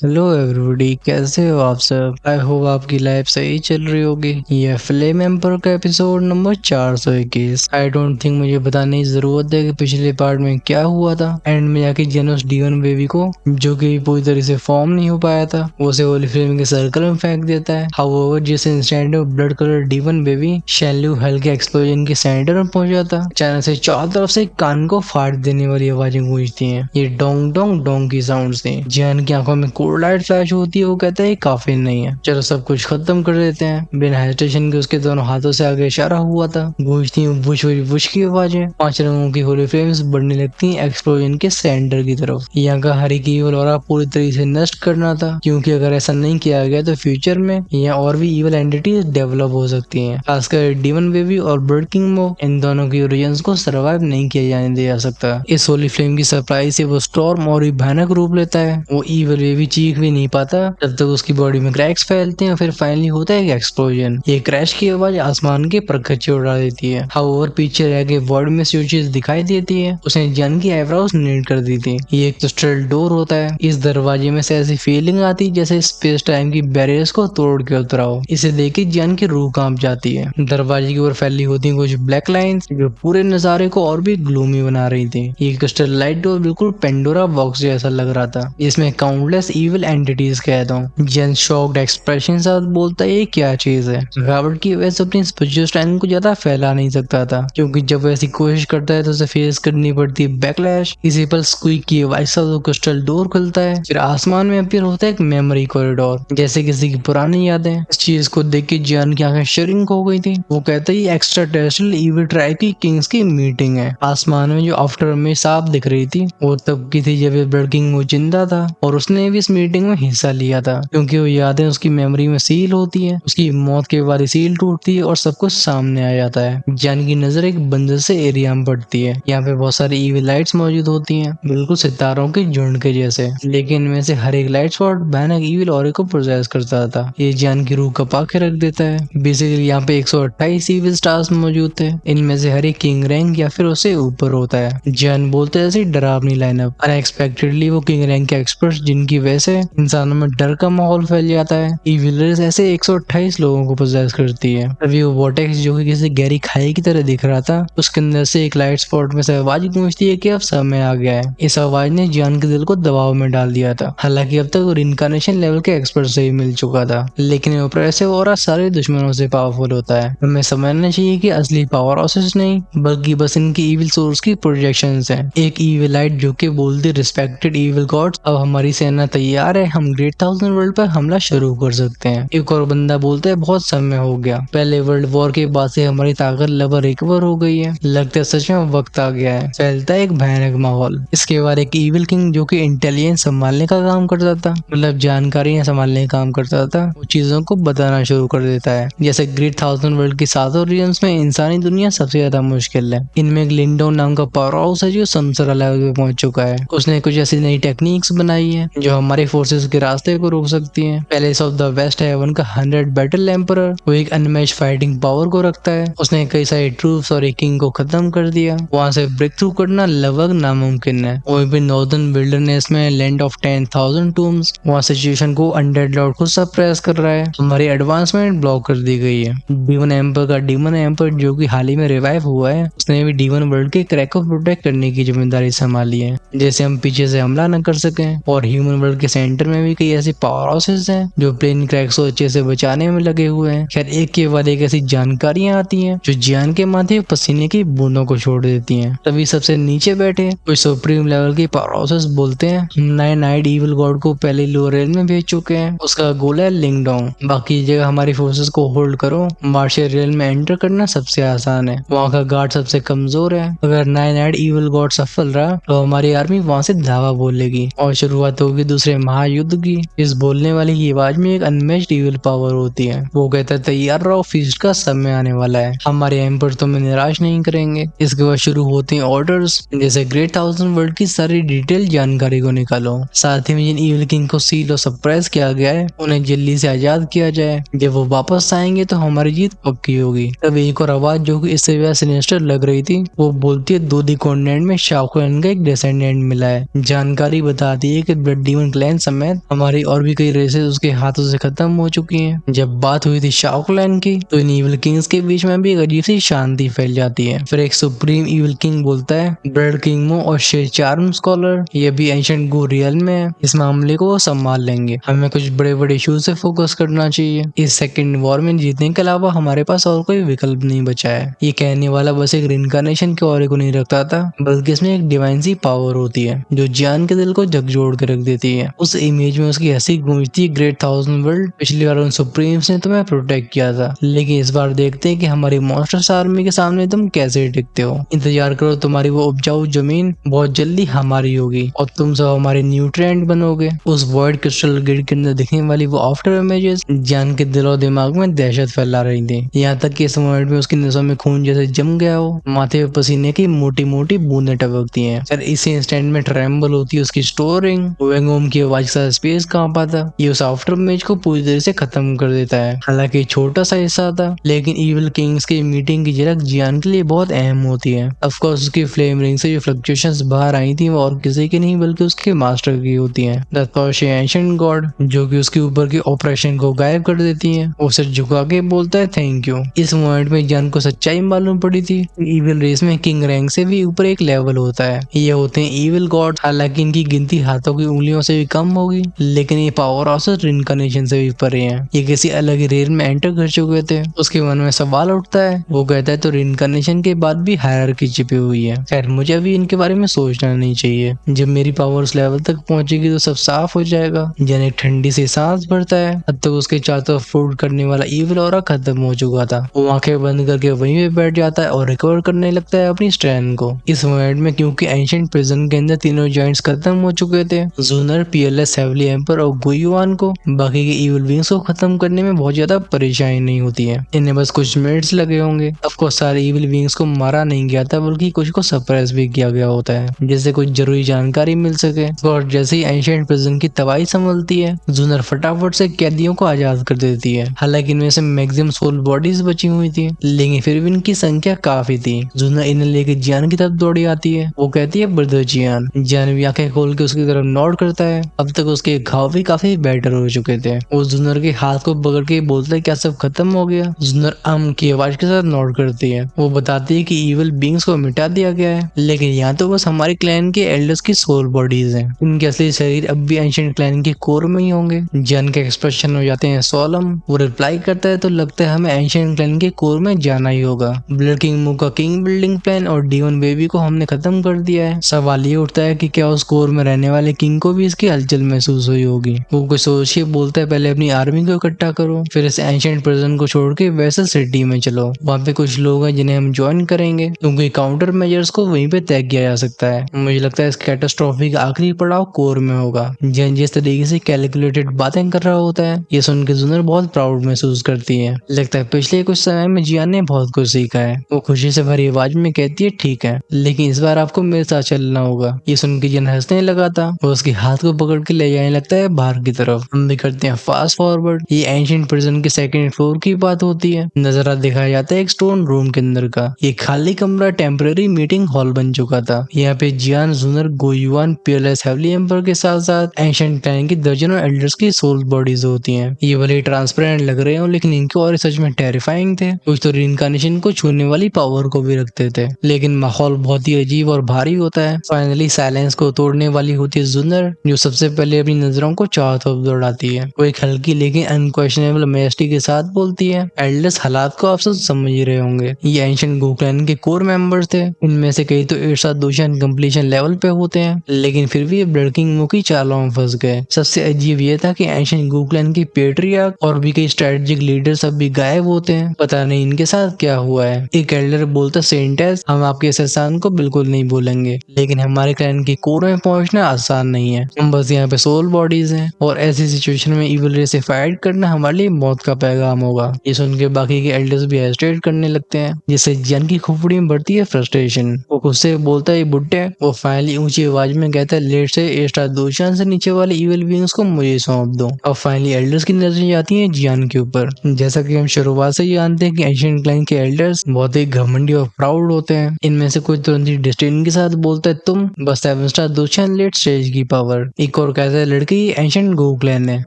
Hello everybody, कैसे हो आप सब। आई होप आपकी लाइफ सही चल रही होगी। ये फ्लेम एम्पर का episode number 421। I don't think मुझे बताने की जरूरत है कि पिछले पार्ट में क्या हुआ था। एंड में जाके जेनस डीवन बेबी को, जो कि पूरी तरह से फॉर्म नहीं हो पाया था, वो उसे होली फ्लेम के सर्कल में फेंक देता है। हाउएवर जिस इंस्टेंट में ब्लड कलर डीवन बेबी शैल्यू हल्के एक्सप्लोजन के सेंटर में पहुंच जाता, अचानक से चारों तरफ से कान को फाड़ देने वाली आवाजें गूंजती हैं। ये डोंग डोंग डोंग की साउंड थी। जियान की आंखों में कोल्ड लाइट फ्लैश होती है। वो कहता है ये काफी नहीं है, चलो सब कुछ खत्म कर देते हैं। बिना हेजिटेशन के उसके दोनों हाथों से आगे इशारा हुआ था। गूंजती बुश बुश की आवाजें, 5 रंगों की होली फ्लेम्स बढ़ने लगती हैं एक्सप्लोजन के सेंटर की तरफ। यहाँ का हर एक ईवल ऑरा पूरी तरीके से नष्ट करना था, क्योंकि अगर ऐसा नहीं किया गया तो फ्यूचर में यहाँ और भी ईवल एंटिटीज डेवलप हो सकती हैं। खासकर डीमन बेबी और ब्लड किंग मो, इन दोनों की ओरिजिन्स को सर्वाइव नहीं किया जाने दिया जा सकता। इस होली फ्लेम की सरप्राइज से वो स्टॉर्म और भी भयानक रूप लेता है। वो ईवल बेबी चीख भी नहीं पाता जब तक उसकी बॉडी में क्रैक्स फैलते हैं। फिर फाइनली होता है एक एक्सप्लोजन। ये क्रैश की आवाज आसमान के परखच्चे उड़ा देती है। हाउएवर पीछे रह के वर्ल्ड में जो चीज दिखाई देती है, उसने जन की आईब्रोज नीड कर दी थी। ये एक क्रिस्टल डोर होता है। इस दरवाजे में से ऐसी फीलिंग आती जैसे स्पेस टाइम की बैरियर्स को तोड़ के उतरा हो। इसे देख के जन की रूह कांप जाती है। दरवाजे की ओर फैली होती है कुछ ब्लैक लाइंस, जो पूरे नजारे को और भी ग्लूमी बना रही थी। ये क्रिस्टल लाइट डोर बिल्कुल पेंडोरा बॉक्स जैसा लग रहा था, जिसमें काउंटलेस इविल एंटिटीज कैद हों। जेन शॉक्ड एक्सप्रेशन साथ बोलता है ये क्या चीज है। रॉबर्ट की वजह से अपनी स्पेशियल टाइम को ज्यादा फैला नहीं सकता था, क्योंकि जब वो ऐसी कोशिश करता है तो उसे फेस करनी पड़ती है बैकलैश। इसी पर स्क्वीक की आवाज से वो क्रिस्टल डोर खुलता है। फिर आसमान में अपीयर होता है एक मेमोरी कॉरिडोर, जैसे किसी की पुरानी यादें। इस चीज को देख के जियान की आंखें श्रिंक हो गई थी। वो कहता है ये एक्स्ट्रा टेरेस्ट्रियल इविल ट्राइब की किंग्स की मीटिंग है। आसमान में जो आफ्टर में साफ दिख रही थी, वो तब की थी जब ब्लड किंग वो जिंदा था, और उसने भी इस मीटिंग में हिस्सा लिया था, क्योंकि वो यादें उसकी मेमोरी में सील होती है। उसकी मौत के बाद सील टूटती है और सब कुछ सामने आ जाता है। जान की नजर एक बंजर से एरिया में पड़ती है। यहाँ पे बहुत सारी ईविल लाइट्स मौजूद होती हैं, बिल्कुल सितारों के झुंड के जैसे, लेकिन इनमें से हर एक लाइट स्पॉट भयानक ईविल ऑरे को प्रोसेस करता था। ये जान की रूह कपा के रख देता है। बेसिकली यहाँ पे 128 ईविल स्टार्स मौजूद थे। इनमें से हर एक किंग रैंक या फिर उससे ऊपर होता है। जान बोलते हैं ऐसी डरावनी लाइनअप। अनएक्सपेक्टेडली वो किंग रैंक के एक्सपर्ट्स, जिनकी वजह से इंसानों में डर का माहौल फैल जाता है। ईविलर्स ऐसे 128 लोगों को पोजेस करती है। तभी वो वोटेक्स, जो कि किसी गहरी खाई की तरह दिख रहा था, उसके अंदर से एक लाइट स्पॉट में से आवाज गूंजती है कि अब समय आ गया है। इस आवाज ने जान के दिल को दबाव में डाल दिया था। हालांकि अब तक वो इनकारनेशन लेवल के एक्सपर्ट से ही मिल चुका था, लेकिन ऊपर से और सारे दुश्मनों से पावरफुल होता है। हमें समझना चाहिए कि असली पावर ऑसेस नहीं, बल्कि बस इनकी ईविल सोर्स की प्रोजेक्शंस हैं। एक ईविल लाइट जो कि बोलती रिस्पेक्टेड ईविल गॉड्स, अब हमारी सेना तैयार है, हम ग्रेट 1000 वर्ल्ड पर हमला शुरू कर सकते हैं। एक और बंदा बोलता है बहुत समय हो गया, पहले वर्ल्ड वॉर के बाद से हमारी ताकत लगभग रिकवर हो गई है, लगता है सच में वक्त आ गया है। फैलता है एक भयानक माहौल। इसके बाद एक ईविल किंग, जो कि इंटेलिजेंस संभालने का काम करता था, मतलब जानकारियां संभालने का काम करता था, वो चीजों को बताना शुरू कर देता है। जैसे ग्रेट 1000 वर्ल्ड की सातों रीजन्स में इंसानी दुनिया सबसे ज्यादा मुश्किल है। इनमें एक लिंडोन नाम का पावर हाउस है जो संसरा लेवल पे पहुंच चुका है। उसने कुछ ऐसी नई टेक्निक्स बनाई है जो हमारे फोर्सेस के रास्ते को रोक सकती हैं। Palace of the west heaven का 100 बैटल एम्परर, वो एक अनमैच फाइटिंग पावर को रखता है। उसने कई सारे ट्रूप्स और एक किंग को खत्म कर दिया। वहां से ब्रेक थ्रू करना लगभग नामुमकिन है। वहीं पे नॉर्दर्न विल्डरनेस में लैंड ऑफ 10,000 टूम्स, वहां सिचुएशन को अनडेड लॉर्ड को सप्रेस कर रहा है। हमारी एडवांसमेंट ब्लॉक कर दी गई है। डीमन एम्पर का डीमन एम्पर, जो कि हाल ही में रिवाइव हुआ है, उसने भी डीमन वर्ल्ड के क्रैक को प्रोटेक्ट करने की जिम्मेदारी संभाली है, जैसे हम पीछे से हमला न कर सकें। और ह्यूमन वर्ल्ड के सेंटर में भी कई ऐसे पावर हाउसेस हैं जो प्लेन क्रैक्स को अच्छे से बचाने में लगे हुए हैं। खैर, एक के बाद एक ऐसी जानकारियां आती हैं जो जियान के माथे पसीने की बूंदों को छोड़ देती हैं। तभी सबसे नीचे बैठे कोई सुप्रीम लेवल के पावर हाउसेस बोलते हैं, हम नए नाइट ईविल गॉड को पहले लोअर रेल में भेज चुके हैं। उसका गोल है लिंगडोंग। बाकी जगह हमारी फोर्सेस को होल्ड करो। मार्शियल रेल में एंटर करना सबसे आसान है, वहाँ का गार्ड सबसे कमजोर है। अगर नए नाइट ईविल गॉड सफल रहा तो हमारी आर्मी वहाँ से धावा बोलेगी और शुरुआत होगी दूसरे महायुद्ध की। इस बोलने वाले की आवाज में एक अनमैच्ड ईविल पावर होती है। वो कहता है तैयार रहो, फीस्ट का समय आने वाला है, हमारे एम्पर तुम्हें निराश नहीं करेंगे। इसके बाद शुरू होते हैं ऑर्डर्स, जैसे ग्रेट 1000 वर्ल्ड की सारी डिटेल जानकारी को निकालो। साथ ही में जिन ईविल किंग को सील और सरप्राइज किया गया है, उन्हें जल्दी से आजाद किया जाए। जब वो वापस आएंगे तो हमारी जीत पक्की होगी। तब एक और आवाज, जो कि इससे ज्यादा सिनेस्टर लग रही थी, वो बोलती है दूधी कॉन्टिनेंट में शाओकुन का एक डिसेंडेंट मिला है। जानकारी बताती है कि ब्लड डीमन क्लैन समेत हमारी और भी कई रेसेस उसके हाथों से खत्म हो चुकी हैं। जब बात हुई थी शाओ क्लैन की तो इन इविल किंग्स के बीच में भी एक अजीब सी शांति फैल जाती है। फिर एक सुप्रीम इविल किंग बोलता है, ब्लड किंग मो और शे चार्म स्कॉलर ये भी एंशिएंट गो रियल में है, इस मामले को वो संभाल लेंगे। हमें कुछ बड़े बड़े इशू से फोकस करना चाहिए। इस सेकंड वॉर में जीतने के अलावा हमारे पास और कोई विकल्प नहीं बचा है। ये कहने वाला बस एक रिनकार्नेशन के ऑरे को नहीं रखता था, बल्कि इसमें एक डिवाइन सी पावर होती है जो जियान के दिल को झकझोर के रख देती है। उस इमेज में उसकी हंसी गूंजती, ग्रेट थाउजेंड वर्ल्ड, पिछली बार उन सुप्रीम्स ने तुम्हें प्रोटेक्ट किया था, लेकिन इस बार देखते हैं कि हमारी मॉन्स्टर्स आर्मी के सामने तुम कैसे टिकते हो। इंतजार करो, तुम्हारी वो उपजाऊ जमीन बहुत जल्दी हमारी होगी और तुम सब हमारे न्यूट्रिएंट बनोगे। उस वॉइड क्रिस्टल ग्रिड के अंदर दिखने वाली वो आफ्टर इमेजेस जियान के दिल और दिमाग में दहशत फैला रही थी। यहाँ तक कि इस मोमेंट में उसकी नसों में खून जैसे जम गया हो, माथे पे पसीने की मोटी मोटी बूंदें टपकती हैं। फिर इसी इंस्टेंट में ट्रेम्बल होती है उसकी स्टोरिंग, वेंगोम की आवाज के साथ स्पेस कांपा था। ये उस आफ्टर इमेज को पूरी तरह से खत्म कर देता है। हालांकि छोटा सा हिस्सा था, लेकिन इविल किंग्स की मीटिंग की झलक जियान के लिए बहुत अहम होती है। ऑफ कोर्स उसकी फ्लेम रिंग से जो फ्लक्चुएशंस बाहर आई थी वो और किसी की नहीं बल्कि उसके मास्टर की होती हैं। द एंशिएंट गॉड जो कि उसके ऊपर के ऑपरेशन को गायब कर देती है। वो सिर झुका के बोलता है थैंक यू। इस मोमेंट में जियान को सच्चाई मालूम पड़ी थी। इविल रेस में किंग रैंक से भी ऊपर एक लेवल होता है, ये होते हैं इविल गॉड। हालांकि इनकी गिनती हाथों की उंगलियों से भी कम होगी, लेकिन ये पावर ऑफ रिनकार्नेशन से भी परे हैं। ये किसी अलग ही रेल में एंटर कर चुके थे। उसके मन में सवाल उठता है, वो कहता है तो रिनकार्नेशन के बाद भी हायरार्की छिपी हुई है। खैर मुझे अभी इनके बारे में सोचना नहीं चाहिए, जब मेरी पावर उस लेवल तक पहुंचेगी तो सब साफ हो जाएगा। जन एक ठंडी सी सांस भरता है। अब तक उसके चारों तरफ फ्रूट करने वाला इविल ऑरा खत्म हो चुका था। वो आंखें बंद करके वहीं पे बैठ जाता है और रिकवर करने लगता है अपनी स्ट्रेंथ को। इस मोमेंट में क्योंकि एंशिएंट प्रिजन के अंदर तीनों जॉइंट्स खत्म हो चुके थे, जूनर, पीएलएस, हेवली एम्पर और गुयुआन को बाकी के इविल बींग्स को खत्म करने में बहुत ज्यादा परेशानी नहीं होती है। इन्हें बस कुछ मिनट्स लगे होंगे। ऑफ कोर्स सारे इविल बींग्स को मारा नहीं गया था, बल्कि कुछ को सप्रेस भी किया गया होता है जिससे कुछ जरूरी जानकारी मिल सके। और जैसे ही एंशिएंट प्रिजन की तबाही संभलती है, जूनर फटाफट से कैदियों को आजाद कर देती है। हालांकि इनमें से मैक्सिमम सोल बॉडीज बची हुई थी, लेकिन फिर भी इनकी संख्या काफी थी। जूनर इन्हें लेके जियान की तरफ दौड़ी आती है। वो कहती है ब्रदर जियान। जियान भी आंखें खोल के उसकी तरफ नोट करता है। अब तक उसके घाव भी काफी बेटर हो चुके थे। वो जूनर के हाथ को पकड़ के बोलता है क्या सब खत्म हो गया। जूनर की आवाज के साथ नोट करती है। वो बताती है कि इविल बींग्स को मिटा दिया गया है, लेकिन यहाँ तो बस हमारे क्लैन के एल्डर्स की सोल बॉडीज हैं। इनके असली शरीर अब भी एंशिएंट क्लैन के कोर में ही होंगे। जियान के एक्सप्रेशन हो जाते हैं सोलम। वो रिप्लाई करता है तो लगता है हमें एंशिएंट क्लैन के कोर में जाना ही होगा। ब्लड किंग मू का किंग बिल्डिंग प्लान और डीवन बेबी को हमने खत्म कर दिया है। सवाल ये उठता है कि क्या उस कोर में रहने वाले किंग को भी इसकी हलचल महसूस हुई होगी। वो कुछ सोच के बोलता है पहले अपनी आर्मी को इकट्ठा करो, फिर इस एंशिएंट प्रिजन को छोड़ के वैसे सिटी में चलो। वहाँ पे कुछ लोग हैं जिन्हें हम ज्वाइन करेंगे, क्योंकि काउंटर मेजर्स को वहीं पे तय किया जा सकता है। मुझे लगता है इस कैटास्ट्रॉफी का आखिरी पड़ाव कोर में होगा। जिस तरीके से कैलकुलेटेड बातें कर रहा होता है, ये सुन के जूनर बहुत प्राउड महसूस करती है। लगता है पिछले कुछ समय में जियान ने बहुत कुछ सीखा है। वो खुशी से भरी आवाज में कहती है ठीक है, लेकिन इस बार आपको मेरे साथ चलना होगा। ये सुन के जियान हंसने लगा था। वो उसके हाथ को पकड़ के ले जाने लगता है बाहर की तरफ। हम भी करते हैं फास्ट फॉरवर्ड। ये एंशिएंट प्रिजन के सेकंड फ्लोर की बात होती है। नजारा दिखाया जाता है एक स्टोन रूम के अंदर का। ये खाली कमरा टेम्पररी मीटिंग हॉल बन चुका था। यहाँ पे जियान, जूनर, गोयुआन, पीएलएस, हेवली एम्पर के साथ साथ एंशिएंट क्लैन की दर्जनों एल्डर्स की सोल बॉडीज होती हैं। ये भले ट्रांसपेरेंट लग रहे हो, लेकिन इनके और सच में टेरिफाइंग थे। कुछ तो रिनकार्नेशन को छूने वाली पावर को भी रखते थे। लेकिन माहौल बहुत ही अजीब और भारी होता है। फाइनली साइलेंस को तोड़ने वाली होती है जूनर, जो सबसे पहले अपनी नजरों को चारों तरफ दौड़ाती है। वो एक हल्की लेकिन अनक्वेश्चनेबल मैजेस्टी के साथ बोलती है, एल्डर्स हालात को आप सब समझ ही रहे होंगे। ये एंशिएंट गो क्लैन के कोर मेंबर्स थे। इनमें से कई तो एक साथ दोषण कंप्लीशन लेवल पे होते हैं, लेकिन फिर भी ये ब्लड किंग मू की चालों में फंस गए। सबसे अजीब ये था कि एंशिएंट गो क्लैन की पेट्रियार्क और भी कई स्ट्रेटेजिक लीडर सब भी गायब होते हैं। पता नहीं इनके साथ क्या हुआ है। एक एल्डर बोलता सेंटेस, हम आपके इस एहसान को बिल्कुल नहीं भूलेंगे, लेकिन हमारे क्लैन के कोर में पहुंचना आसान नहीं है। हम बस यहाँ पे सोल बॉडीज हैं और ऐसी सिचुएशन में इविल रेस से फाइट करना हमारे लिए मौत का पैगाम होगा। ये सुन के बाकी के एल्डर्स भी हेजिटेट करने लगते हैं, जिससे जियान की खोपड़ी में बढ़ती है फ्रस्ट्रेशन। वो खुद से बोलता है बुड्ढे। वो फाइनली ऊंची आवाज में कहता है लेट से ए स्टार दोषान से नीचे वाले इविल बीइंग्स को मुझे सौंप दो। और फाइनली एल्डर्स की नजरें जाती हैं जियान के ऊपर। जैसा कि हम शुरुआत से ही जानते हैं कि एंशिएंट क्लैन के एल्डर्स बहुत ही घमंडी और प्राउड होते हैं। इनमें से कुछ तुरंत ही डेस्टिनी के साथ बोलता है तुम बस 7 स्टार दोषान लेट स्टेज की पावर। एक एक और कहता है लड़की एंशिएंट गो क्लैन है,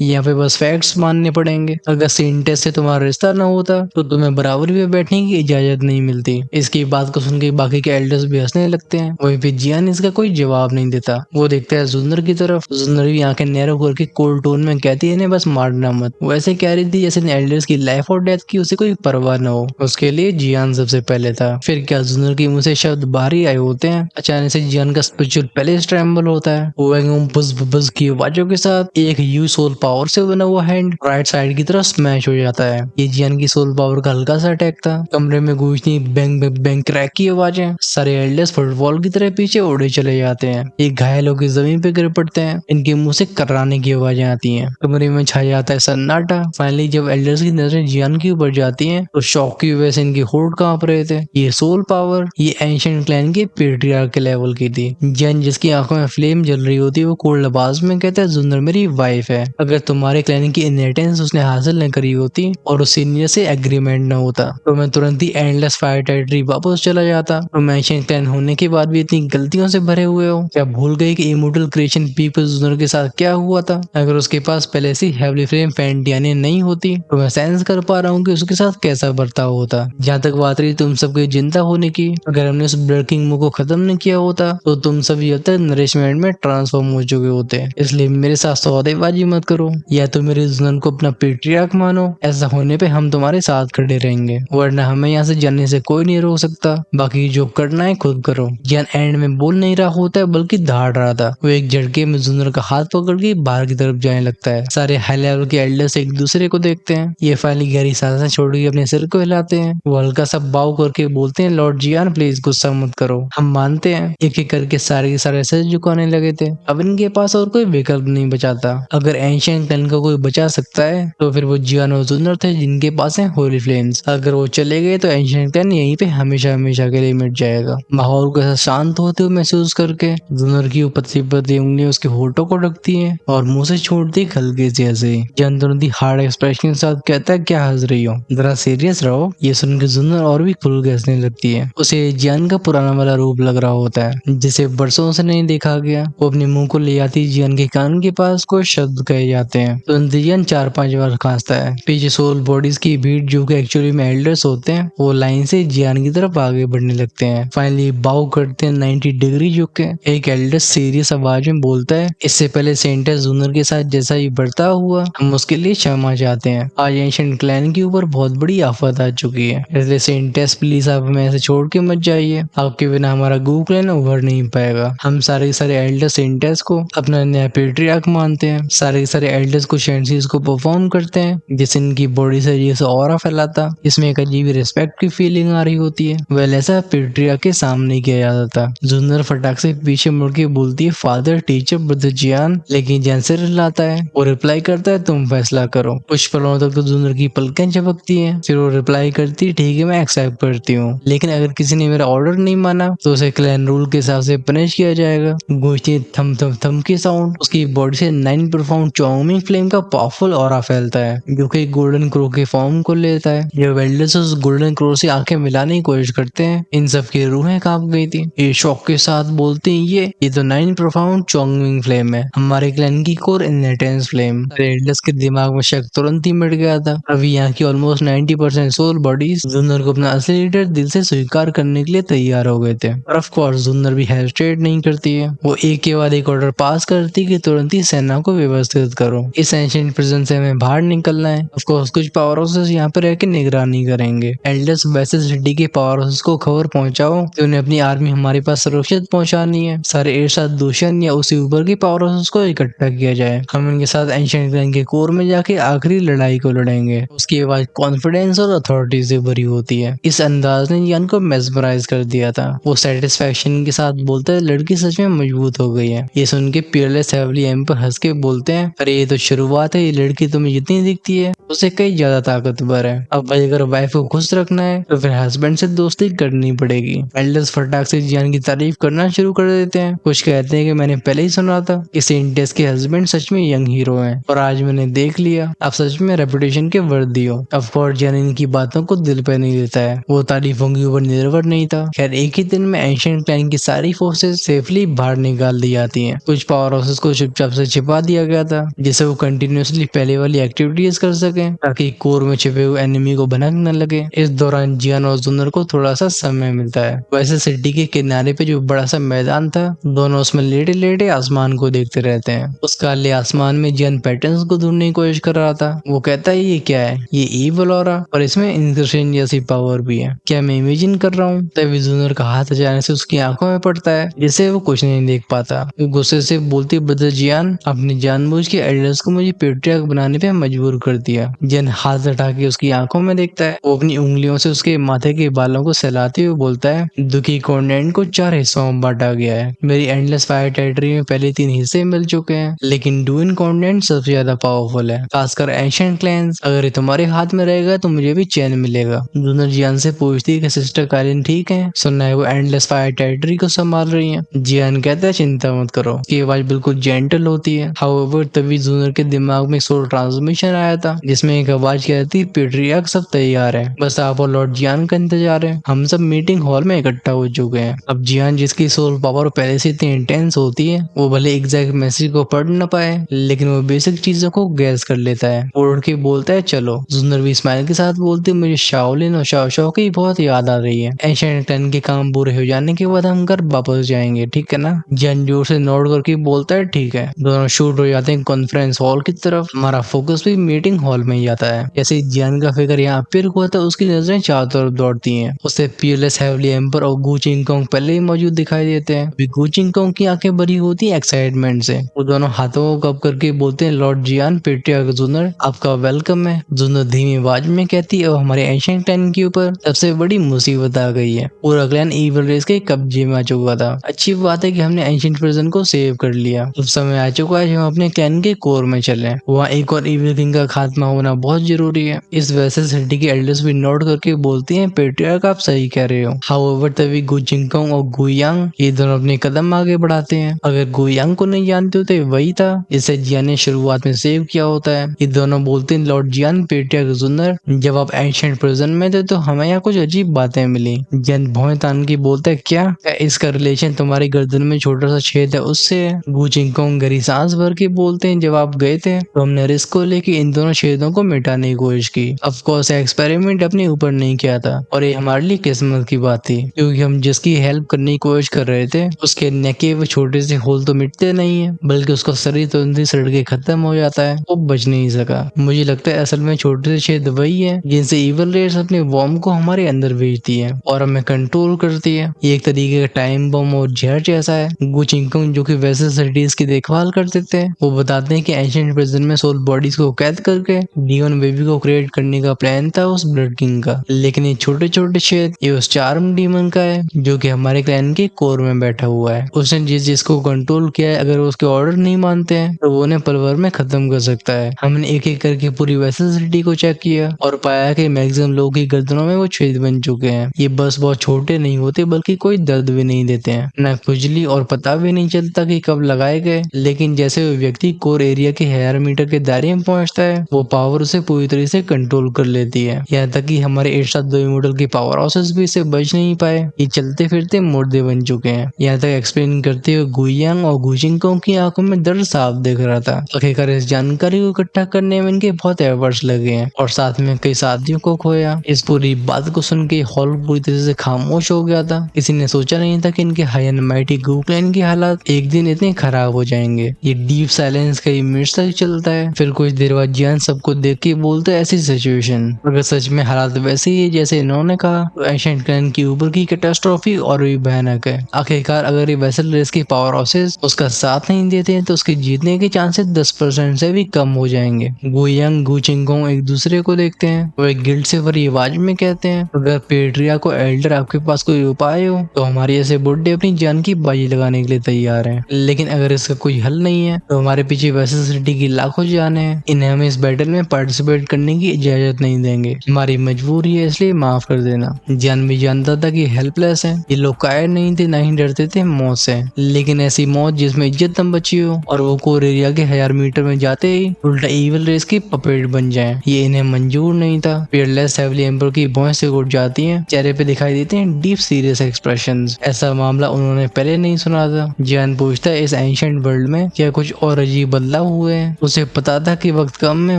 यहाँ पे बस फैक्ट्स मानने पड़ेंगे। अगर सेंटेस से तुम्हारा रिश्ता न होता तो तुम्हें बराबरी पे बैठने की इजाजत नहीं मिलती। इसकी बात को सुन के बाकी के एल्डर्स भी हंसने लगते हैं। वहीं पे जियान इसका कोई जवाब नहीं देता। वो देखता है जुन्नर की तरफ। जुन्नर भी आंखें नैरो करके कोल्ड टोन में कहती है इन्हें बस मारना मत। वो ऐसे कह रही थी जैसे एल्डर्स की लाइफ और डेथ की उसे कोई परवाह न हो। उसके लिए जियान सबसे पहले था। फिर क्या जुन्नर के मुंह से शब्द बाहर ही आए होते हैं। अचानक से जियान का स्पिरिचुअल पैलेस ट्रेम्बल होता है। वो एकदम बुज बुज की आवाजों के साथ एक यू सोल पावर से बना हुआ हैंड राइट साइड की तरफ स्मैश हो जाता है। ये जियान की सोल पावर का हल्का सा अटैक था। कमरे में गूंजती बैंग बैंग बैंग क्रैक की आवाजें। सारे एल्डर्स फुटबॉल की तरह पीछे उड़े चले जाते हैं। ये घायल होकर जमीन पे गिर पड़ते हैं। इनके मुंह से कर्राने की आवाजें आती हैं। कमरे में छा जाता है सन्नाटा। फाइनली जब एल्डर्स की नजरें जियान के ऊपर जाती हैं तो शॉक की वजह से इनके होठ कांप रहे थे। ये सोल पावर ये एंशिएंट क्लैन के पेट्रियार्क के लेवल की थी। जियान जिसकी आंखों में फ्लेम जल रही होती है वो कोल्ड आवाज में कहता है जुन्नर मेरी वाइफ है। अगर तुम्हारे क्लैन की इनहेरिटेंस उसने हासिल न करी होती और उस सीनियर से एग्रीमेंट न होता तो मैं तुरंत ही एंडलेस फायर टेरिटरी वापस चला जाता। तुम एंशिएंट क्लैन होने के बाद भी इतनी गलतियों से भरे हुए हो। क्या भूल गए कि इमोर्टल क्रिएशन पीपल जुन्नर के साथ क्या हुआ था। अगर उसके पास पहले से हेवली फ्लेम फैंटियाने नहीं होती तो मैं सेंस कर पा रहा हूँ कि उसके साथ कैसा बर्ताव होता। जहाँ तक बात रही तुम सबके जिंदा होने की, अगर हमने उस ब्लड किंग मुंह को खत्म नहीं किया होता तो तुम सभी अब तक नरिशमेंट में ट्रांसफॉर्म हो चुके होते। इसलिए मेरे साथ सौदेबाजी मत करो। या तो मेरे जुनन को अपना पेट्रियार्क मानो। ऐसा होने पे हम तुम्हारे साथ खड़े रहेंगे, वरना हमें यहाँ से जाने से कोई नहीं रोक सकता। बाकी जो करना है खुद करो। जियान एंड में बोल नहीं रहा होता है बल्कि दहाड़ रहा था। वो एक झटके में जुनर का हाथ पकड़ के बाहर की तरफ जाने लगता है। सारे हाई लेवल के एल्डर्स एक दूसरे को देखते हैं। ये फाइनली गहरी सांसें छोड़ के अपने सिर को हिलाते हैं। वो हल्का सा बाव करके बोलते हैं लॉर्ड जियान प्लीज गुस्सा मत करो, हम मानते हैं। एक एक करके सारे के सारे सर झुकाने लगे थे। अब इनके पास और कोई विकल्प नहीं बचा था। अगर एंशिएंट क्लैन को कोई बचा सकता है तो फिर वो जियान और जुन्नर थे जिनके पास है होली फ्लेम्स। अगर वो चले गए तो एंशिएंट क्लैन यहीं पे हमेशा हमेशा के लिए मिट जाएगा। माहौल को ऐसा शांत होते हुए महसूस करके जुन्नर की पतली पतली उंगलियां उसके होठों को ढकती हैं और मुंह से छोड़ती एक हल्की सी हंसी। जियान तुरंत ही हार्ड एक्सप्रेशन के साथ कहता है क्या हंस रही हो, जरा सीरियस रहो। ये सुनकर जुन्नर और भी खुल के हंसने लगती है। उसे जियान का पुराना वाला रूप लग रहा होता है जिसे बरसों से नहीं देखा गया। वो अपने मुंह को ले आती जियान के कान के पास कुछ शब्द कहे जाते हैं। तो जियान 4-5 बार खांसता है। पीछे सोल बॉडीज की भीड़ जो कि एक्चुअली में एल्डर्स होते हैं वो लाइन से जियान की तरफ आगे बढ़ने लगते हैं। फाइनली बाउ करते हैं 90 डिग्री झुक के। एक एल्डर सीरियस आवाज में बोलता है इससे पहले सेंटर जूनर के साथ जैसा ही बर्ताव हुआ हम उसके लिए क्षमा चाहते हैं। आज एंशिएंट क्लैन के ऊपर बहुत बड़ी आफत आ चुकी है, इसलिए सेंटेस प्लीज आप हमें ऐसे छोड़ के मत जाइए। आपके बिना हमारा गो क्लैन उभर नहीं पाएगा। हम सारे एल्डर सेंटेस को अपना नया पेट्रियार्क मानते हैं। सारे एल्डर्स को शेंसीज को परफॉर्म करते हैं जिससे इनकी बॉडी से जैसे ऑरा फैलाता, इसमें एक अजीब रिस्पेक्ट की फीलिंग आ रही होती है। वह ऐसा पेट्रियार्क के सामने किया जाता था। जुन्नर फटाक से पीछे मुड़ के बोलती है फादर टीचर ब्रदर जियान, लेकिन जियान सिर हिलाता है। वो रिप्लाई करता है तुम फैसला करो। कुछ पलों तक तो जुन्नर की पलकें झपकती हैं। फिर वो रिप्लाई करती है ठीक है मैं एक्सेप्ट करती हूँ, लेकिन अगर किसी ने मेरा ऑर्डर नहीं माना तो उसे क्लैन रूल के हिसाब से पनिश किया जाएगा। गूंजती थम थम थम की साउंड उसकी बॉडी से 9 प्रोफाउंड चौमिंग फ्लेम का पावरफुल ऑरा फैलता है जो कि गोल्डन क्रो के फॉर्म को लेता है। जब वेल्डर्स उस गोल्डन क्रो से आंखें मिलाने की कोशिश करते हैं इन सब की रूहें कांप गई थी। ये शौक के साथ बोलते हैं ये तो 9 प्रोफाउंड चौमिंग फ्लेम है, हमारे क्लैन की कोर इनहेरिटेंस फ्लेम। वेल्डर्स के दिमाग में शक तुरंत ही मिट गया था। अभी यहाँ की ऑलमोस्ट 90% सोल बॉडीज जुन्नर को अपना असली लीडर दिल से स्वीकार करने के लिए तैयार हो गए थे। और ऑफ कोर्स जुन्नर भी हेजिटेट नहीं करती है। वो एक के बाद एक ऑर्डर पास करती कि तुरंत ही सेना को व्यवस्थित करो, इस एंशिएंट प्रिजन से हमें बाहर निकलना है। ऑफ कोर्स कुछ पावर हाउसेस यहाँ पे रह के निगरानी करेंगे। एल्डर्स वैसे सिटी के पावर हाउसेस को खबर पहुंचाओ कि उन्हें अपनी आर्मी हमारे पास सुरक्षित पहुंचानी है। सारे इरशाद दूषण या उसी ऊपर के पावर हाउसेस को इकट्ठा किया जाए। हम इनके साथ एंशिएंट क्लैन के कोर में जाके आखिरी लड़ाई को लड़ेंगे। उसकी आवाज कॉन्फिडेंस और अथॉरिटी से भरी होती है। इस अंदाज ने जियान को मेस्मराइज कर दिया था। वो सेटिस्फैक्शन के साथ बोलता है लड़की सच में मजबूत हो गई है। ये सुन के पियरलेस हेवली एम्पर हंस के बोलते हैं अरे ये तो शुरुआत है, ये लड़की तुम्हें जितनी दिखती है उससे कई ज्यादा ताकतवर है। अब भाई अगर वाइफ को खुश रखना है तो फिर हस्बैंड से दोस्ती करनी पड़ेगी। एल्डर्स फटाक से जियान की तारीफ करना शुरू कर देते हैं। कुछ कहते हैं कि मैंने पहले ही सुना था कि सेंटेस के हस्बैंड सच में यंग हीरो हैं और आज मैंने देख लिया आप सच में रेपुटेशन के वर्दी हो। ऑफ कोर्स जियान इनकी बातों को दिल पे नहीं लेता है। वो तारीफों के ऊपर निर्भर नहीं था। खैर एक ही दिन में एंशिएंट क्लैन की सारी फोर्सेस सेफली बाहर निकाल दी जाती हैं। कुछ पावर पावर हाउसेस को चुपचाप से छिपा दिया गया था, जिससे वो कंटिन्यूअसली पहले वाली एक्टिविटीज कर सके ताकि कोर में छिपे हुए एनिमी को भनक न लगे। इस दौरान जियान और जुन्नर को थोड़ा सा समय मिलता है। वैसे सिटी के किनारे पे जो बड़ा सा मैदान था, दोनों उसमें लेटे लेटे आसमान को देखते रहते हैं। उस काले आसमान में जियान पैटर्न्स को ढूंढने की कोशिश कर रहा था। वो कहता है ये क्या है, ये ईवल ऑरा, और इसमें इंक्रिप्शन जैसी पावर भी है, क्या मैं इमेजिन कर रहा हूँ? तभी जुन्नर का हाथ अचानक से उसकी आंखों में पड़ता है, जिससे वो कुछ नहीं देख पाता। वो गुस्से से बोलती, ब्रदर जियान, आपने जानबूझ के एल्डर्स को मुझे पेट्रियार्क बनाने पे मजबूर कर दिया। जियान हाथ हटा के उसकी आंखों में देखता है। वो अपनी उंगलियों से उसके माथे के बालों को सहलाते हुए बोलता है, दुखी कॉन्टिनेंट को 4 हिस्सों में बांटा गया है। मेरी एंडलेस फायर टेरिटरी में पहले 3 हिस्से मिल चुके हैं, लेकिन डुइन कॉन्टिनेंट सबसे ज्यादा पावरफुल है, खासकर एंशिएंट क्लैंस। अगर ये तुम्हारे हाथ में रहेगा तो मुझे भी चैन मिलेगा। जुन्नर जियान से पूछती है कि सिस्टर कालिन ठीक है, सुनना है वो एंडलेस फायर टेरिटरी को संभाल रही है। जियान कहता है चिंता मत करो, की आवाज बिल्कुल जेंटल होती है। हाउएवर तभी जुन्नर के दिमाग में सोल ट्रांसमिशन आया था, जिसमें एक आवाज कहती है, पेट्रियार्क सब तैयार है, बस आप और लॉर्ड जियान का इंतजार है। हम सब मीटिंग हॉल में इकट्ठा हो चुके हैं। अब जियान, जिसकी सोल पावर पहले से इतनी इंटेंस होती है, वो भले एग्जैक्ट मैसेज को पढ़ न पाए, लेकिन वो बेसिक चीजों को गैस कर लेता है। वो उठ के बोलता है चलो। जुन्नर भी स्माइल के साथ बोलती है, मुझे शाओलिन और शाओ की बहुत याद आ रही है। एंशिएंट क्लैन के काम पूरे हो जाने के बाद हम घर वापस जाएंगे, ठीक है ना? जियान जोर से नोट करके बोलता है ठीक है। दोनों शूट हो जाते हैं कॉन्फ्रेंस हॉल की तरफ। हमारा फोकस भी मीटिंग हॉल में ही आता है। जैसे जियान का फिगर यहाँ अपियर हुआ था, उसकी नजरें चारों तरफ दौड़ती हैं। उससे पीयरलेस हेवली एम्पर और गू चिंगकोंग पहले ही मौजूद दिखाई देते हैं। गू चिंगकोंग की आंखें भरी होती हैं एक्साइटमेंट से। वो दोनों हाथों को कप करके बोलते हैं, लॉर्ड जियान, पेट्रियार्क जुन्नर, आपका वेलकम है। जुन्नर धीमी आवाज में कहती है, हमारे एंशिएंट क्लैन के ऊपर सबसे बड़ी मुसीबत आ गई है। पूरा क्लैन ईवल रेस के कब्जे में आ चुका था। अच्छी बात है कि हमने एंशिएंट प्रिजन को सेव कर लिया। अब समय आ चुका है हम अपने क्लैन के कोर में चले। वहाँ एक और ईविल किंग का खात्मा होना बहुत जरूरी है। इस वजह से सिटी के एल्डर्स भी नोट करके बोलती हैं, पेट्रियार्क आप सही कह रहे हो। हाउएवर तभी गु चिंगकोंग और गुयांग ये दोनों अपने कदम आगे बढ़ाते हैं। अगर गुयांग को नहीं जानते हो तो वही था जिसे जियान ने शुरुआत में सेव किया होता है। ये दोनों बोलते हैं, लॉर्ड जियान, पेट्रियार्क जुन्नर, जब आप एंशिएंट प्रिजन में थे तो हमें यहाँ कुछ अजीब बातें मिली। जियान भौं तान की बोलता है, क्या इसका रिलेशन तुम्हारी गर्दन में छोटा सा छेद है उससे है? गु चिंगकोंग गहरी सांस भर के बोलते हैं, जब आप गए थे तो हमने रिस्क को लेके इन दोनों छेदों को मिटाने की कोशिश की। ऑफ कोर्स एक्सपेरिमेंट अपने ऊपर नहीं किया था, और ये हमारे लिए किस्मत की बात थी, क्योंकि हम जिसकी हेल्प करने की कोशिश कर रहे थे उसके नेक के वो छोटे से होल तो मिटते नहीं है, बल्कि उसका शरीर तुरंत ही सड़ के खत्म हो जाता है। वो बच नहीं सका। मुझे लगता है असल में छोटे से छेद वही है जिनसे ईवल रेस अपने वॉर्म को हमारे अंदर भेजती है और हमें कंट्रोल करती है। ये एक तरीके का टाइम बम और जहर जैसा है। गु चिंगकोंग, जो कि वैसे सिटीज की देखभाल करते थे, वो बताते हैं कि एंशिएंट प्रिजन में सोल बॉडीज को कैद करके डियोन बेबी को क्रिएट करने का प्लान था उस ब्लड किंग का। लेकिन ये छोटे छोटे छेद ये उस चार्म डीमन का है जो कि हमारे क्लैन के कोर में बैठा हुआ है। उसने जिसको कंट्रोल किया है, अगर उसके ऑर्डर नहीं मानते हैं तो वो उन्हें पल भर में खत्म कर सकता है। हमने एक एक करके पूरी वेसल सिटी को चेक किया और पाया कि मैक्सिमम लोगों की गर्दनों में वो छेद बन चुके हैं। ये बस बहुत छोटे नहीं होते, बल्कि कोई दर्द भी नहीं देते हैं, न खुजली, और पता भी नहीं चलता कि कब लगाए गए। लेकिन जैसे वो व्यक्ति कोर एरिया के 1000 मीटर के दायरे में पहुंचता है, वो पावर उसे पूरी तरह से कंट्रोल कर लेती है। यहाँ तक कि हमारे इरशाद 2 मॉडल के पावर हाउसेस भी इसे बच नहीं पाए। ये चलते फिरते मुर्दे बन चुके हैं। यहाँ तक एक्सप्लेन करते हुए गुयांग और गु चिंगकोंग की आंखों में दर्द साफ दिख रहा था। आखिरकार इस जानकारी को इकट्ठा करने में इनके बहुत एफर्ट्स लगे हैं और साथ में कई साथियों को खोया। इस पूरी बात को सुन के हॉल पूरी तरह से खामोश हो गया था। किसी ने सोचा नहीं था कि इनके high and mighty Gu clan की हालात एक दिन इतने खराब हो जाएंगे। ये डीप साइलेंस कई मिनट तक चलता है। फिर कुछ देर बाद जियान सबको देख के बोलते हैं, ऐसी सिचुएशन अगर सच में हालात वैसे ही है जैसे इन्होंने कहा तो एंशिएंट क्लैन के ऊपर की कैटास्ट्रोफी और भी भयानक है। आखिरकार अगर ये वेसल रेस के पावर हाउसेस उसका साथ नहीं देते हैं तो उसके जीतने के चांसेस 10% से भी कम हो जाएंगे। गुयांग गु चिंगकोंग एक दूसरे को देखते हैं। वो एक गिल्ट से भरी आवाज में कहते हैं, अगर पेट्रिया को एल्डर आपके पास कोई उपाय हो तो हमारे ऐसे बुड्ढे अपनी जान की बाजी लगाने के लिए तैयार हैं। लेकिन अगर इसका कोई हल नहीं है तो हमारे पीछे वेसल सिटी की लाखों जानें हैं। इन्हें हम इस बैटल में पार्टिसिपेट करने की इजाजत नहीं देंगे। हमारी मजबूरी है, इसलिए माफ कर देना। जान भी जानता था कि हेल्पलेस है। ये लोग कायर नहीं थे, ना ही डरते थे मौत से, लेकिन ऐसी मौत जिसमें इज्जत न बची हो और वो कोर एरिया के 1000 मीटर में जाते ही उल्टा ईविल रेस की पपेट बन जाए, ये इन्हें मंजूर नहीं था। पीयरलेस हेवली एम्पर की भौं से उठ जाती हैं। चेहरे पे दिखाई देते हैं डीप सीरियस एक्सप्रेशंस। ऐसा मामला उन्होंने पहले नहीं सुना था। जियान पूछता है, इस एंशिएंट वर्ल्ड में क्या कुछ और अजीब बदलाव हुए हैं। उसे पता था कि वक्त कम है,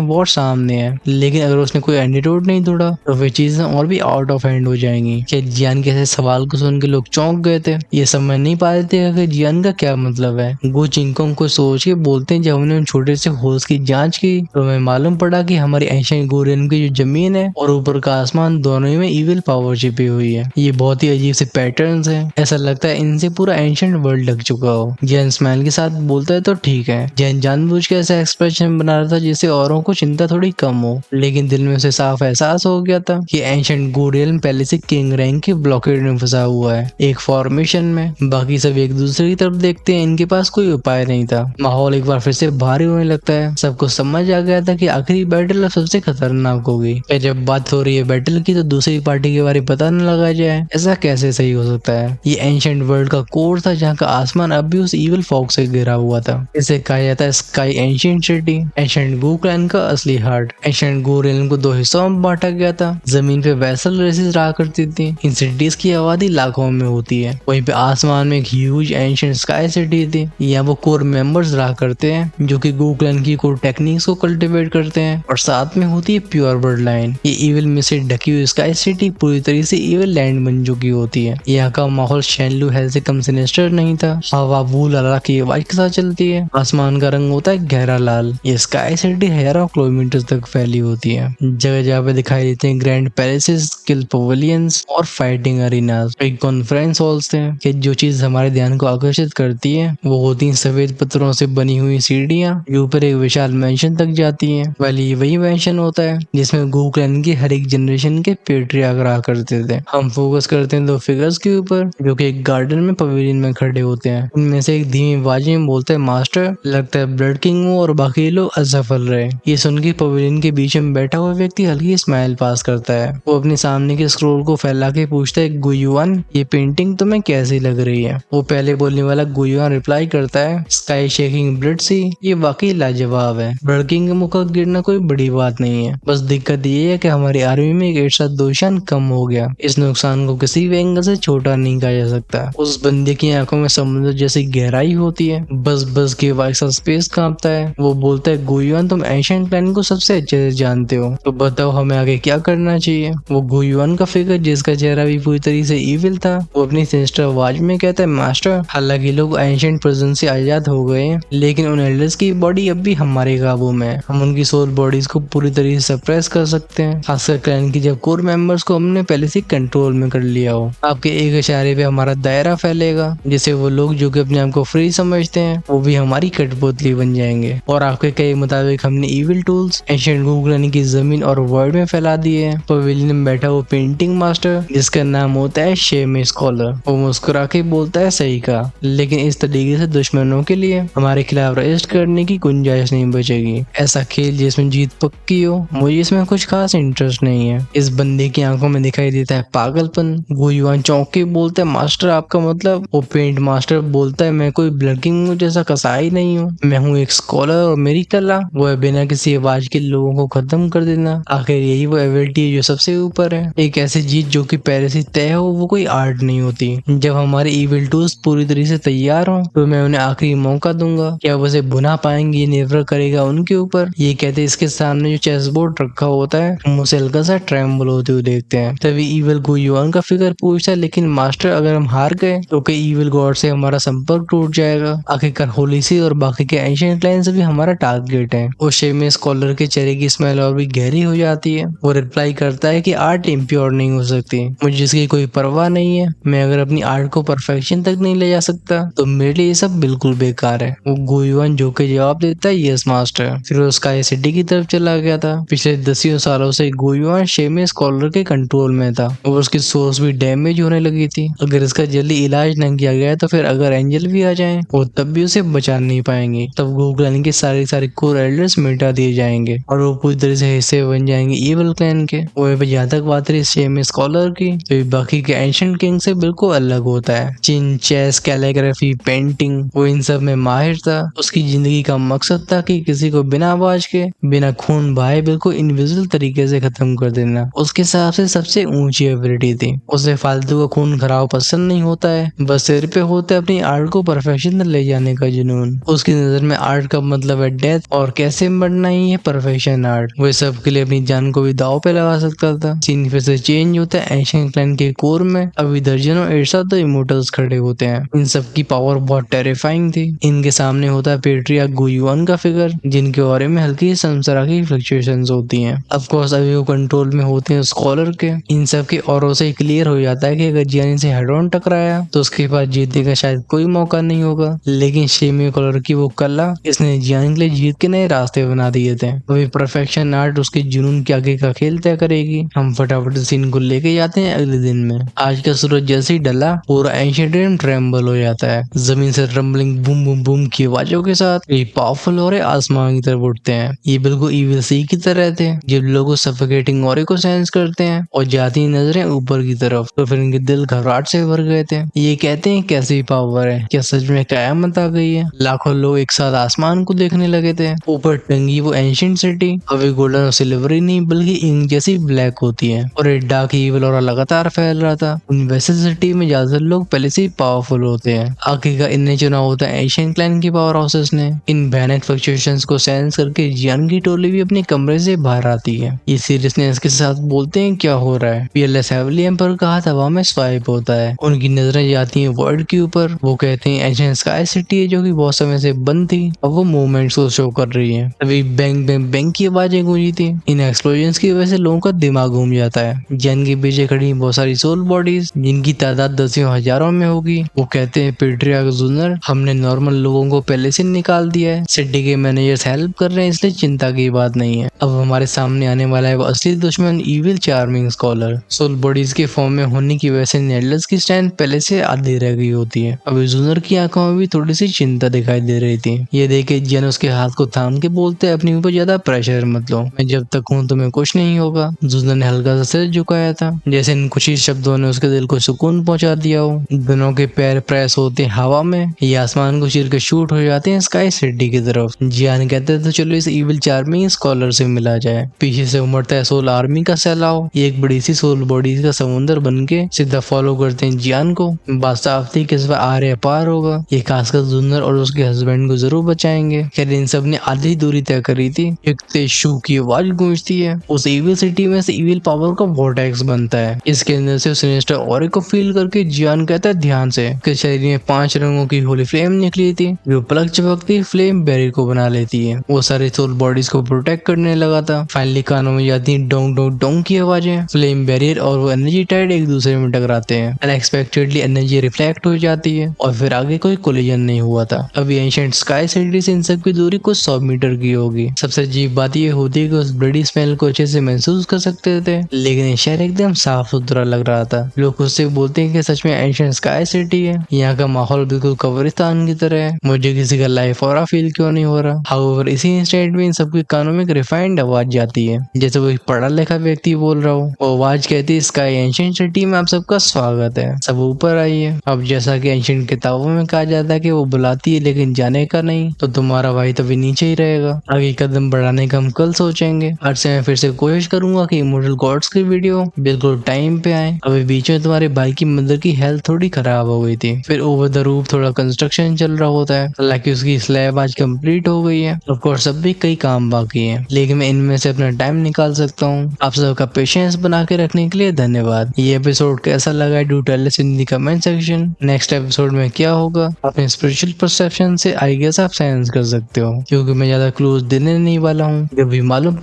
वॉर सामने है, लेकिन अगर उसने कोई एंटीडोट नहीं ढूंढा तो फिर चीजें और भी आउट ऑफ हैंड हो जाएंगी। क्या जियान के ऐसे सवाल को सुन के लोग चौंक गए थे, ये समझ नहीं पा रहे थे कि जियान का क्या मतलब है। गो चिंगकोंग को सोच के बोलते हैं, जब हमने उन छोटे से होल्स की जांच की तो हमें मालूम पड़ा कि हमारी एंशिएंट गो रियल्म की जो जमीन है और ऊपर का आसमान दोनों ही में इविल पावर छिपी हुई है। ये बहुत ही अजीब से पैटर्न्स हैं, ऐसा लगता है इनसे पूरा एंशिएंट वर्ल्ड ढक चुका हो। जैन स्माइल के साथ बोलता है तो ठीक है। जैन जानबूझ के ऐसा एक्सप्रेशन बना रहा था जिससे औरों को चिंता थोड़ी कम हो, लेकिन दिल में उसे साफ एहसास हो गया था कि एंशिएंट गो रियल्म पहले से किंग रैंक के ब्लॉकेड में फंसा हुआ है, एक फॉर्मेशन में। बाकी सब एक दूसरे की तरफ देखते हैं, इनके पास कोई उपाय नहीं था। माहौल एक बार फिर से भारी होने लगता है। सबको समझ आ गया था कि आखिरी बैटल अब सबसे खतरनाक होगी। फिर जब बात हो रही है बैटल की तो दूसरी पार्टी के बारे में पता न लगा जाए, ऐसा कैसे सही हो सकता है। ये एंशिएंट वर्ल्ड का कोर था जहाँ का आसमान अब भी उस इविल फॉग से घिरा हुआ था। इसे कहा जाता है स्काई एंशिएंट सिटी, एंशिएंट गो क्लैन का असली हार्ट। एंशिएंट गो रियल्म को दो हिस्सों में बांटा गया था। जमीन पे वैसल रेसेस रहा करती थी, इन सिटीज की आबादी लाखों में होती है। वहीं पे आसमान में एक ह्यूज एंशिएंट स्काई सिटी थी। यहाँ वो कोर मेंबर्स रहा करते हैं जो कि गो क्लैन की कोर टेक्निक्स को कल्टीवेट करते हैं, और साथ में होती है प्योर ब्लड लाइन। ये इविल में से ढकी हुई स्काई सिटी पूरी तरह से इविल लैंड बन चुकी होती है। यहाँ का माहौल शेनलू हेल से कम सिनिस्टर नहीं था। हवा वूल अला की आवाज के साथ चलती है। आसमान का रंग होता है गहरा लाल। ये स्काई सिटी हजारों किलोमीटर तक फैली होती है। जगह जगह पे दिखाई देते हैं ग्रैंड पैलेसेस, स्किल पवेलियंस और फाइटिंग अरीनास। एक कॉन्फ्रेंस हॉल्स थे कि जो चीज हमारे ध्यान को आकर्षित करती है वो होती है सफेद पत्थरों से बनी हुई सीढ़ियाँ जो ऊपर एक विशाल मैंशन तक जाती हैं। वही वही मैंशन होता है जिसमें गो क्लैन की हर एक जनरेशन के पेट्रियार्क रहा करते थे। हम फोकस करते हैं दो फिगर्स के ऊपर जो कि एक गार्डन में पवेलियन में खड़े होते हैं। उनमें से एक धीमी आवाज में बोलते हैं, मास्टर लगता है ब्लड किंग हो और बाकी लोग असफल रहे। ये सुन के पवेलियन के बीच में बैठा हुआ व्यक्ति हल्की स्माइल पास करता है। वो अपने सामने के स्क्रोल को फैला के पूछता है, गुयुआन ये पेंटिंग तुम्हें कैसी लग रही है। वो पहले बोलने वाला गुयुआन रिप्लाई करता है, स्काई शेकिंग ब्लड सी, ये वाकई लाजवाब है। ब्लड किंग का मुख गिरना कोई बड़ी बात नहीं है, बस दिक्कत ये है कि हमारी आर्मी में एक ऐसा दोषान कम हो गया। इस नुकसान को किसी भी एंगल से छोटा नहीं कहा जा सकता। उस बंदे की आंखों में समुद्र जैसी गहराई होती है। बस बस के वाइसा स्पेस कांपता है। वो बोलता है, गुयुआन तुम एंशिएंट प्लान को सबसे अच्छे से जानते हो, तो बताओ हमें आगे क्या करना चाहिए। वो गुयुआन का फिगर जिसका चेहरा भी पूरी तरह से इविल था, वो अपनी सिस्टर आवाज में कहता है, मास्टर हालांकि लोग एंशिएंट प्रिजन से आजाद हो गए हैं, लेकिन उन एल्डर्स की बॉडी अब भी हमारे काबू में है। हम उनकी सोल बॉडीज को पूरी तरह से सप्रेस कर सकते हैं, खासकर क्लैन की जब कोर मेंबर्स को हमने पहले से कंट्रोल में कर लिया हो। आपके एक इशारे पे हमारा दायरा फैलेगा, जिससे वो लोग जो कि अपने आप को फ्री समझते हैं वो भी हमारी कठपुतली बन जाएंगे। और आपके कहे मुताबिक हमने इविल टूल्स एंशिएंट गो क्लैन की जमीन और वर्ल्ड में फैला दिए हैं। पवेलियन में बैठा वो पेंटिंग मास्टर जिसका नाम होता है शेमे स्कॉलर, वो मुस्कुरा के बोलता है, सही कहा, लेकिन इस तरीके से दुश्मनों के लिए हमारे खिलाफ रजिस्ट करने की गुंजाइश नहीं बचेगी। ऐसा खेल जिसमें जीत पक्की हो, मुझे इसमें कुछ खास इंटरेस्ट नहीं है। इस बंदे की आंखों में दिखाई देता है पागलपन। गुयुआन चौंक के बोलता है, मास्टर आपका मतलब। वो पेंट मास्टर बोलता है, मैं कोई ब्लड किंग जैसा कसाई नहीं हूँ, मैं हूँ एक स्कॉलर और मेरी कला वो है बिना किसी आवाज के लोगों को खत्म कर देना। आखिर यही वो एबिलिटी है जो सबसे ऊपर है। एक ऐसी जीत जो कि पहले से तय हो, वो कोई आर्ट नहीं होती। जब हमारे इविल टूल्स पूरी तरह से तैयार हो तो मैं उन्हें आखिरी मौका दूंगा। क्या वो उसे भुना पाएंगे ये निर्भर करेगा उनके ऊपर। ये कहते इसके सामने जो चेस बोर्ड रखा होता है हम उसे हल्का सा ट्रेम्बल होते हुए देखते हैं। तभी इविल गुयुआन का फिगर पूछता है, लेकिन मास्टर अगर हम हार गए तो क्या इविल गॉड से हमारा संपर्क टूट जाएगा। आखिरकार होली सी और बाकी के एंशिएंट लाइन से भी हमारा टारगेट है। वो शेमे स्कॉलर के चेहरे की स्मेल और भी गहरी हो जाती है। वो रिप्लाई करता है कि आर्ट इम्प्योर नहीं हो सकती, मुझे इसकी कोई परवाह नहीं है। मैं अगर अपनी आर्ट को परफेक्शन तक नहीं ले जा सकता तो मेरे लिए ये सब बिल्कुल बेकार है। वो गुयुआन जो के जवाब देता है, यस मास्टर। फिर वो स्काई सिटी की तरफ चला गया था। पिछले 10 सालों से गुयुआन शेमे स्कॉलर के कंट्रोल में था और उसकी सोर्स भी डैमेज होने लगी थी। अगर इसका जल्दी इलाज न किया गया तो फिर अगर एंजल भी आ जाए वो तब भी उसे बचा नहीं पाएंगे। तब गो क्लैन के सारे कोर एल्डर्स मिटा दिए जाएंगे और वो पूरी तरह से हिस्से बन जाएंगे इविल क्लैन के। वो जहाँ तक बात रही शेमे स्कॉलर की, तो बाकी के एंशिएंट किंग से बिल्कुल अलग होता है। चिन, चेस, कैलीग्राफी, पेंटिंग, वो इन सब में माहिर था। उसकी जिंदगी का मकसद था कि किसी को बिना आवाज के, बिना खून बहाए बिल्कुल इनविजिबल तरीके से खत्म कर देना उसके हिसाब से सबसे ऊंची एबिलिटी थी। उसे फालतू का खून खराब पसंद नहीं होता है, बस सिर पे होता है अपनी आर्ट को परफेक्शन जनरेशन तक ले जाने का जुनून। उसकी नजर में आर्ट का मतलब है डेथ और कैसे मरना ही है परफेक्शन आर्ट। वो सब के लिए अपनी जान को भी दाव पे लगा सकता था। सीन फिर से चेंज होता है एशियन क्लैन के कोर में। अभी दर्जनों इरशाद तो इमोर्टल्स खड़े होते हैं। इन सब की पावर बहुत टेरिफाइंग थी। इनके सामने होता है पेट्रिया गुयुआन का फिगर, जिनके ऑरे में हल्की संसरा की फ्लक्चुएशंस होती हैं। ऑफ कोर्स अभी वो कंट्रोल में होते हैं स्कॉलर के। इन सब के औरों से क्लियर हो जाता है कि अगर जियान इनसे हेड ऑन टकराया तो उसके पास जीतने का शायद कोई मौका नहीं होगा। लेकिन शेमी कलर की वो कला इसने जियान के लिए जीत के नए रास्ते बना दिए थे। अभी परफेक्शन आर्ट उसके जुनून के आगे का खेल तय करेगी। हम फटाफट सीन को लेके जाते हैं अगले दिन में। आज का सूरज जैसे ही डला पूरा एंशिएंट ट्रेम्बल हो जाता है। जमीन से रंबलिंग बूम बूम बूम की आवाजों के साथ ये पावरफुल और आसमान की तरफ उठते हैं। ये बिल्कुल ईविल सी की तरह थे जब लोग सफोकेटिंग ऑरे को सेंस करते हैं और जाती ही नजरें ऊपर की तरफ, तो फिर इनके दिल घबराहट से भर गए थे। ये कहते हैं कैसी पावर है, क्या सच में कयामत आ गई है। लाखों लोग एक साथ आसमान को देखने लगे थे। ऊपर टंगी वो एंशिएंट सिटी अभी गोल्डन और सिल्वरी नहीं बल्कि इंक जैसी ब्लैक होती है और एक डार्क ईविल और लगातार फैल रहा था। उन वैसे सिटी में ज्यादातर लोग पहले से ही पावरफुल होते हैं। आगे का इन्हें चुना होता है एशियन क्लैन की पावर हाउसेस ने। इन भयानक फ्लक्चुएशंस को सेंस करके जियान की टोली भी अपने कमरे से बाहर आती है। ये सीरियसनेस के साथ बोलते हैं क्या हो रहा है। पीएलएस हेवली एम्पर का हाथ हवा में स्वाइप होता है। उनकी नजरें जाती हैं वर्ल्ड के ऊपर। वो कहते हैं एशियन स्काई सिटी है जो कि बहुत समय से बंद थी, अब वो मूवमेंट्स को शो कर रही है। अभी बैंग बैंग बैंग की आवाजें गूंजी थी। इन एक्सप्लोजन्स की वजह से लोगों का दिमाग घूम जाता है। जियान के पीछे खड़ी बहुत सारी सोल बॉडीज जिनकी तादाद दसियों हजारों में होगी। वो कहते हैं पेट्रिया जूनियर, हमने नॉर्मल लोगों को पहले से निकाल दिया है। सिटी के मैनेजर्स हेल्प कर रहे हैं इसलिए चिंता की बात नहीं है। अब हमारे सामने आने वाला है वो असली दुश्मन evil charming scholar. Soul bodies के फॉर्म में होने की वजह से नेडलर्स की स्ट्रेंथ पहले से आधी रह गई होती है। अभी जूनियर की आंखों में भी थोड़ी सी चिंता दिखाई दे रही थी। ये देखे जियान उसके हाथ को थाम के बोलते अपने ऊपर ज्यादा प्रेशर मत लो, मैं जब तक हूँ तुम्हें कुछ नहीं होगा। जूनियर ने हल्का सा सिर झुकाया था जैसे इन कुछ ही शब्दों ने उसके दिल को सुकून पहुंचा दिया हो। दोनों के पैर प्रेस होते हैं हवा में, ये आसमान को चीर के शूट हो जाते हैं स्काई सिटी की तरफ। जियान कहते तो चलो इस इविल चार्मिंग स्कॉलर से मिला जाए। पीछे से उमड़ता है सोल आर्मी का सैलाब। ये एक बड़ी सी सोल बॉडी का समुद्र बन के सीधा फॉलो करते हैं जियान को। बात साफ थी कि इस बार आर्य पार होगा। ये खासकर जूनियर और उसके हस्बैंड को जरूर बचाएंगे। खैर इन सब ने आधी दूरी तय करी थी। एक तेज शू की आवाज गूंजती है। उस इविल सिटी में से इविल पावर का वोर्टेक्स बनता है। इसके अंदर से सिनिस्टर ऑरे को फील करके जियान कहता है ध्यान से कि शरीर में 5 रंगों की होली फ्लेम निकली थी जो पलक झपकती फ्लेम बैरियर को बना लेती है। वो सारे सोल बॉडीज को प्रोटेक्ट करने लगा था। फाइनली कानों में जाती है डोंग डोंग डोंग की आवाजें। फ्लेम बैरियर और वो एनर्जी टाइड एक दूसरे में टकराते हैं। अनएक्सपेक्टेडली एनर्जी रिफ्लेक्ट हो जाती है और फिर आगे कोई कोलिजन नहीं हुआ था। अभी एंशिएंट स्काई सिटी से इन सब की दूरी कुछ 100 मीटर की होगी। सबसे अजीब बात ये होती है कि उस ब्लडी स्मेल को अच्छे से महसूस कर सकते थे, लेकिन ये शहर एकदम साफ सुथरा लग रहा था। लोग उससे बोलते हैं कि सच में एंशिएंट स्काई सिटी है। यहाँ का माहौल बिल्कुल कब्रिस्तान की तरह है। मुझे किसी का लाइफ और फील क्यों नहीं हो रहा। हाउएवर इसी इंस्टेंट में इन सबके कानों में एक रिफाइंड आवाज जाती है जैसे वो एक पढ़ा लिखा व्यक्ति बोल रहा हो। वो आवाज कहती है स्काई एंशिएंट सिटी में आप सबका स्वागत है, सब ऊपर आइए। अब जैसा कि एंशिएंट किताबों में कहा जाता है कि वो बुलाती है लेकिन जाने का नहीं, तो तुम्हारा भाई तभी नीचे ही रहेगा। आगे कदम बढ़ाने का हम कल सोचेंगे। आज से मैं फिर से कोशिश करूंगा कि इमोर्टल गॉड्स की वीडियो बिल्कुल टाइम पे आए। अभी बीच में तुम्हारे भाई की मदर की हेल्थ थोड़ी खराब हो गई थी, फिर ओवर द रूफ थोड़ा कंस्ट्रक्शन चल रहा होता है। हालांकि उसकी स्लैब आज कंप्लीट हो गई है। ऑफ कोर्स अब भी कई काम बाकी है, लेकिन मैं इनमें से अपना टाइम निकाल सकता हूँ। आप सबका पेशेंस बना के रखने के लिए धन्यवाद। ये एपिसोड कैसा लगा do tell us in the comment section. Next episode में क्या होगा अपने स्पिरिचुअल परसेप्शन से आई गेस आप सेंस कर सकते हो, क्योंकि मैं ज्यादा क्लूज देने नहीं वाला हूँ। जब भी मालूम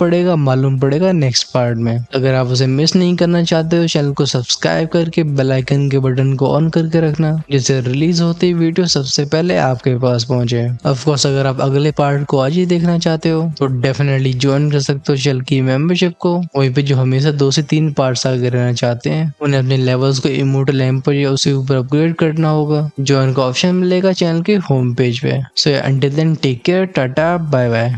पड़ेगा नेक्स्ट पार्ट में। अगर आप उसे मिस नहीं करना चाहते हो चैनल को सब्सक्राइब करके बेल आइकन के बटन को ऑन करके रखना, जिससे रिलीज होती है वीडियो सबसे पहले आपके पास पहुंचे। ऑफ कोर्स अगर आप अगले पार्ट को आज ही देखना चाहते हो तो डेफिनेटली ज्वाइन कर सकते हो चैनल की मेंबरशिप को। वहीं पे जो हमेशा 2 से 3 पार्ट्स आगे रहना चाहते हैं उन्हें अपने लेवल्स को इमोर्टल एम्पर या उसके ऊपर अपग्रेड करना होगा। ज्वाइन का ऑप्शन मिलेगा चैनल के होम पेज पे। So until then take care, tata bye bye.